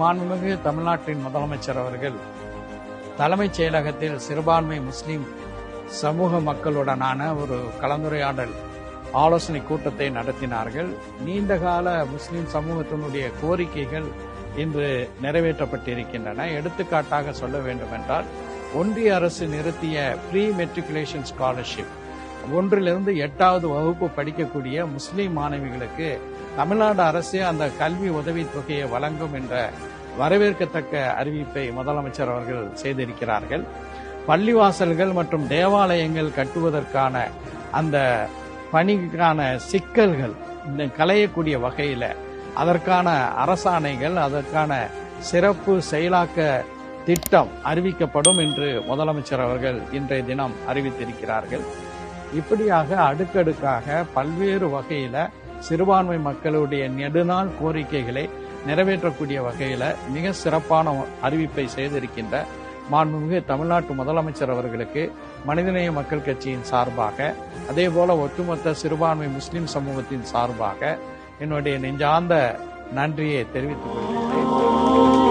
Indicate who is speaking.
Speaker 1: மாண்புமிகு தமிழ்நாட்டின் முதலமைச்சர் அவர்கள் தலைமைச் செயலகத்தில் சிறுபான்மை முஸ்லிம் சமூக மக்களுடனான ஒரு கலந்துரையாடல் ஆலோசனை கூட்டத்தை நடத்தினார்கள். நீண்டகால முஸ்லிம் சமூகத்தினுடைய கோரிக்கைகள் இன்று நிறைவேற்றப்பட்டிருக்கின்றன. எடுத்துக்காட்டாக சொல்ல வேண்டும் என்றால், ஒன்றிய அரசு நிறுத்திய ப்ரீ மெட்ரிகுலேஷன் ஸ்காலர்ஷிப், 1லிருந்து 8வது வகுப்பு படிக்கக்கூடிய முஸ்லிம் மாணவிகளுக்கு தமிழ்நாடு அரசு அந்த கல்வி உதவித் தொகையை வழங்கும் என்ற வரவேற்கத்தக்க அறிவிப்பை முதலமைச்சர் அவர்கள் செய்திருக்கிறார்கள். பள்ளிவாசல்கள் மற்றும் தேவாலயங்கள் கட்டுவதற்கான அந்த பணிக்கான சிக்கல்கள் களையக்கூடிய வகையில் அதற்கான அரசாணைகள், அதற்கான சிறப்பு செயலாக்க திட்டம் அறிவிக்கப்படும் என்று முதலமைச்சர் அவர்கள் இன்றைய தினம் அறிவித்திருக்கிறார்கள். இப்படியாக அடுக்கடுக்காக பல்வேறு வகையில சிறுபான்மை மக்களுடைய நெடுநாள் கோரிக்கைகளை நிறைவேற்றக்கூடிய வகையில மிக சிறப்பான அறிவிப்பை செய்திருக்கின்ற மாண்புமிகு தமிழ்நாட்டு முதலமைச்சர் அவர்களுக்கு மனிதநேய மக்கள் கட்சியின் சார்பாக, அதே போல ஒட்டுமொத்த சிறுபான்மை முஸ்லிம் சமூகத்தின் சார்பாக என்னுடைய நெஞ்சார்ந்த நன்றியை தெரிவித்துக் கொள்கிறேன்.